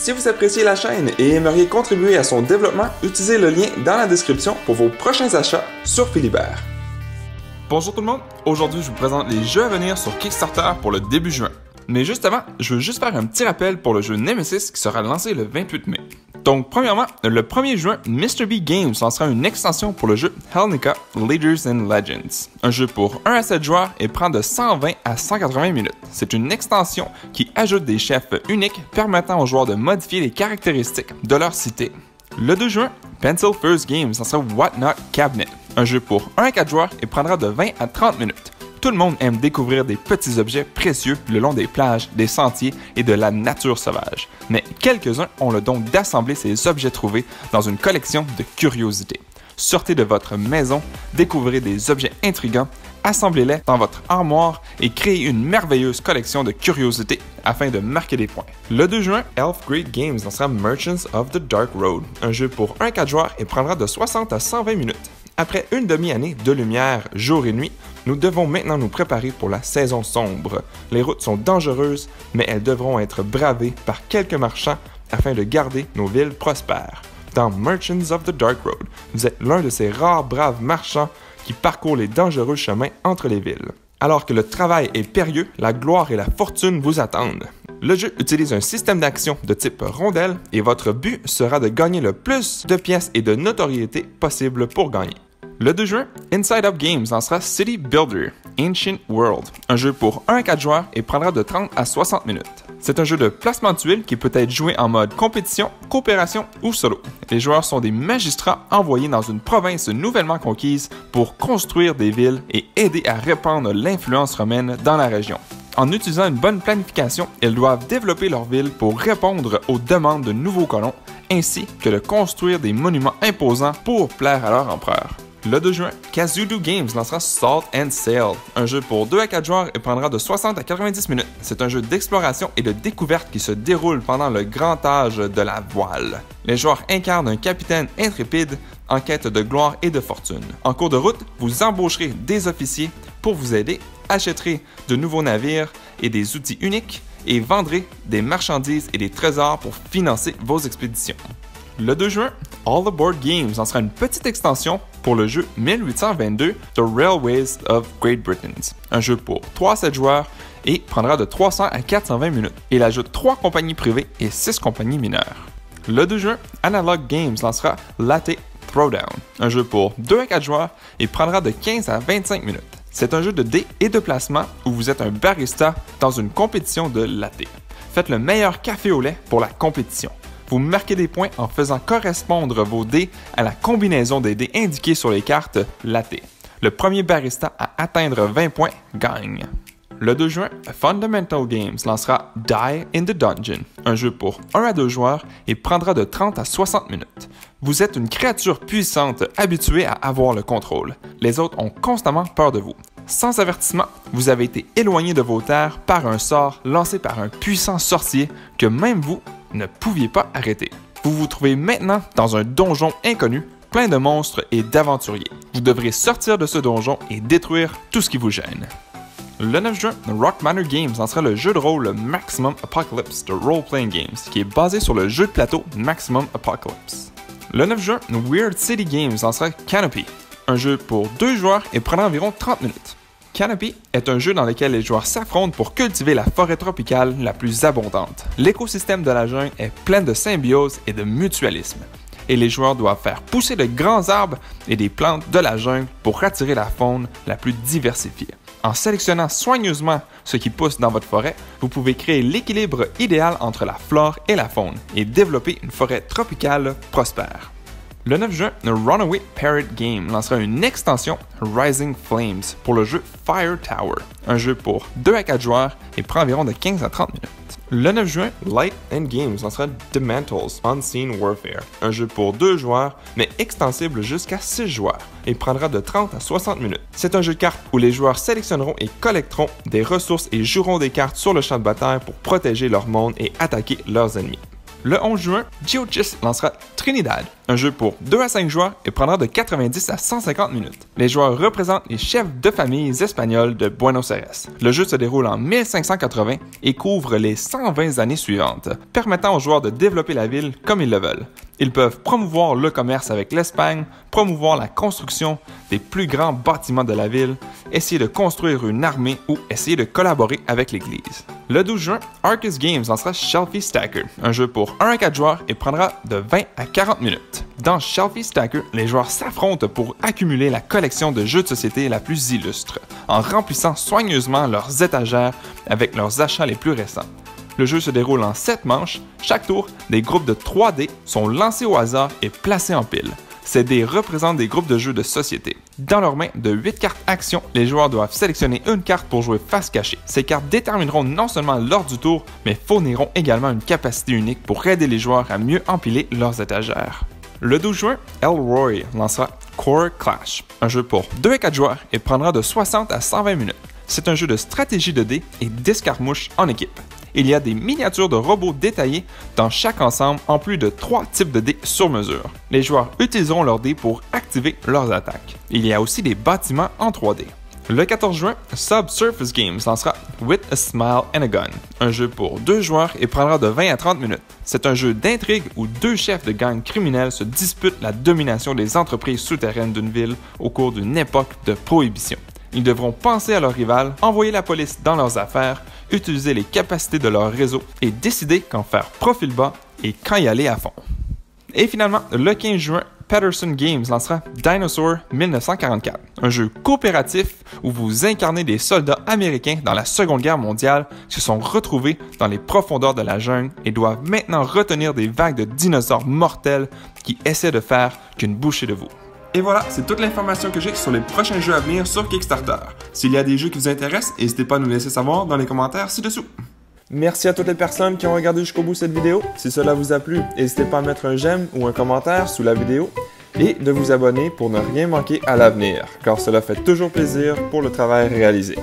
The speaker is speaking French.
Si vous appréciez la chaîne et aimeriez contribuer à son développement, utilisez le lien dans la description pour vos prochains achats sur Philibert. Bonjour tout le monde, aujourd'hui je vous présente les jeux à venir sur Kickstarter pour le début juin. Mais juste avant, je veux juste faire un petit rappel pour le jeu Nemesis qui sera lancé le 28 mai. Donc premièrement, le 1er juin, MrBee Games lancera une extension pour le jeu Helnica Leaders and Legends. Un jeu pour 1 à 7 joueurs et prend de 120 à 180 minutes. C'est une extension qui ajoute des chefs uniques permettant aux joueurs de modifier les caractéristiques de leur cité. Le 2 juin, Pencil First Games lancera Whatnot Cabinet. Un jeu pour 1 à 4 joueurs et prendra de 20 à 30 minutes. Tout le monde aime découvrir des petits objets précieux le long des plages, des sentiers et de la nature sauvage. Mais quelques-uns ont le don d'assembler ces objets trouvés dans une collection de curiosités. Sortez de votre maison, découvrez des objets intrigants, assemblez-les dans votre armoire et créez une merveilleuse collection de curiosités afin de marquer des points. Le 2 juin, Elf Great Games lancera Merchants of the Dark Road, un jeu pour 1 à 4 joueurs et prendra de 60 à 120 minutes. Après une demi-année de lumière, jour et nuit, nous devons maintenant nous préparer pour la saison sombre. Les routes sont dangereuses, mais elles devront être bravées par quelques marchands afin de garder nos villes prospères. Dans Merchants of the Dark Road, vous êtes l'un de ces rares braves marchands qui parcourent les dangereux chemins entre les villes. Alors que le travail est périlleux, la gloire et la fortune vous attendent. Le jeu utilise un système d'action de type rondelle et votre but sera de gagner le plus de pièces et de notoriété possible pour gagner. Le 2 juin, Inside Up Games lancera City Builder Ancient World, un jeu pour 1 à 4 joueurs et prendra de 30 à 60 minutes. C'est un jeu de placement de tuiles qui peut être joué en mode compétition, coopération ou solo. Les joueurs sont des magistrats envoyés dans une province nouvellement conquise pour construire des villes et aider à répandre l'influence romaine dans la région. En utilisant une bonne planification, ils doivent développer leur ville pour répondre aux demandes de nouveaux colons, ainsi que de construire des monuments imposants pour plaire à leur empereur. Le 2 juin, Kazudo Games lancera Salt and Sail, un jeu pour 2 à 4 joueurs et prendra de 60 à 90 minutes. C'est un jeu d'exploration et de découverte qui se déroule pendant le grand âge de la voile. Les joueurs incarnent un capitaine intrépide en quête de gloire et de fortune. En cours de route, vous embaucherez des officiers pour vous aider, achèterez de nouveaux navires et des outils uniques et vendrez des marchandises et des trésors pour financer vos expéditions. Le 2 juin, All Aboard Games lancera une petite extension pour le jeu 1822 The Railways of Great Britain, un jeu pour 3 à 7 joueurs et prendra de 300 à 420 minutes. Il ajoute 3 compagnies privées et 6 compagnies mineures. Le 2 juin, Analog Games lancera Latte Throwdown, un jeu pour 2 à 4 joueurs et prendra de 15 à 25 minutes. C'est un jeu de dés et de placement où vous êtes un barista dans une compétition de latte. Faites le meilleur café au lait pour la compétition. Vous marquez des points en faisant correspondre vos dés à la combinaison des dés indiqués sur les cartes latte. Le premier barista à atteindre 20 points gagne. Le 2 juin, Fundamental Games lancera Die in the Dungeon, un jeu pour 1 à 2 joueurs et prendra de 30 à 60 minutes. Vous êtes une créature puissante habituée à avoir le contrôle. Les autres ont constamment peur de vous. Sans avertissement, vous avez été éloigné de vos terres par un sort lancé par un puissant sorcier que même vous ne pouviez pas arrêter. Vous vous trouvez maintenant dans un donjon inconnu, plein de monstres et d'aventuriers. Vous devrez sortir de ce donjon et détruire tout ce qui vous gêne. Le 9 juin, Rock Manor Games lancera le jeu de rôle Maximum Apocalypse de Role Playing Games, qui est basé sur le jeu de plateau Maximum Apocalypse. Le 9 juin, Weird City Games lancera Canopy, un jeu pour 2 joueurs et prendra environ 30 minutes. Canopy est un jeu dans lequel les joueurs s'affrontent pour cultiver la forêt tropicale la plus abondante. L'écosystème de la jungle est plein de symbiose et de mutualisme, et les joueurs doivent faire pousser de grands arbres et des plantes de la jungle pour attirer la faune la plus diversifiée. En sélectionnant soigneusement ce qui pousse dans votre forêt, vous pouvez créer l'équilibre idéal entre la flore et la faune et développer une forêt tropicale prospère. Le 9 juin, Runaway Parrot Game lancera une extension Rising Flames pour le jeu Fire Tower, un jeu pour 2 à 4 joueurs et prend environ de 15 à 30 minutes. Le 9 juin, Light & Games lancera The Mantles Unseen Warfare, un jeu pour 2 joueurs mais extensible jusqu'à 6 joueurs et prendra de 30 à 60 minutes. C'est un jeu de cartes où les joueurs sélectionneront et collecteront des ressources et joueront des cartes sur le champ de bataille pour protéger leur monde et attaquer leurs ennemis. Le 11 juin, GeoChess lancera Trinidad, un jeu pour 2 à 5 joueurs et prendra de 90 à 150 minutes. Les joueurs représentent les chefs de famille espagnols de Buenos Aires. Le jeu se déroule en 1580 et couvre les 120 années suivantes, permettant aux joueurs de développer la ville comme ils le veulent. Ils peuvent promouvoir le commerce avec l'Espagne, promouvoir la construction des plus grands bâtiments de la ville, essayer de construire une armée ou essayer de collaborer avec l'Église. Le 12 juin, Arcus Games lancera Shelfie Stacker, un jeu pour 1 à 4 joueurs et prendra de 20 à 40 minutes. Dans Shelfie Stacker, les joueurs s'affrontent pour accumuler la collection de jeux de société la plus illustre, en remplissant soigneusement leurs étagères avec leurs achats les plus récents. Le jeu se déroule en 7 manches. Chaque tour, des groupes de 3 dés sont lancés au hasard et placés en pile. Ces dés représentent des groupes de jeux de société. Dans leurs mains, de 8 cartes actions, les joueurs doivent sélectionner une carte pour jouer face cachée. Ces cartes détermineront non seulement l'ordre du tour, mais fourniront également une capacité unique pour aider les joueurs à mieux empiler leurs étagères. Le 12 juin, Elroy lancera Core Clash, un jeu pour 2 à 4 joueurs et prendra de 60 à 120 minutes. C'est un jeu de stratégie de dés et d'escarmouches en équipe. Il y a des miniatures de robots détaillés dans chaque ensemble en plus de 3 types de dés sur mesure. Les joueurs utiliseront leurs dés pour activer leurs attaques. Il y a aussi des bâtiments en 3D. Le 14 juin, Subsurface Games lancera With a Smile and a Gun, un jeu pour 2 joueurs et prendra de 20 à 30 minutes. C'est un jeu d'intrigue où 2 chefs de gangs criminels se disputent la domination des entreprises souterraines d'une ville au cours d'une époque de prohibition. Ils devront penser à leur rival, envoyer la police dans leurs affaires, utiliser les capacités de leur réseau et décider quand faire profil bas et quand y aller à fond. Et finalement, le 15 juin, Peterson Games lancera Dinosaur 1944, un jeu coopératif où vous incarnez des soldats américains dans la Seconde Guerre mondiale qui se sont retrouvés dans les profondeurs de la jungle et doivent maintenant retenir des vagues de dinosaures mortels qui essaient de faire qu'une bouchée de vous. Et voilà, c'est toute l'information que j'ai sur les prochains jeux à venir sur Kickstarter. S'il y a des jeux qui vous intéressent, n'hésitez pas à nous laisser savoir dans les commentaires ci-dessous. Merci à toutes les personnes qui ont regardé jusqu'au bout cette vidéo. Si cela vous a plu, n'hésitez pas à mettre un j'aime ou un commentaire sous la vidéo et de vous abonner pour ne rien manquer à l'avenir, car cela fait toujours plaisir pour le travail réalisé.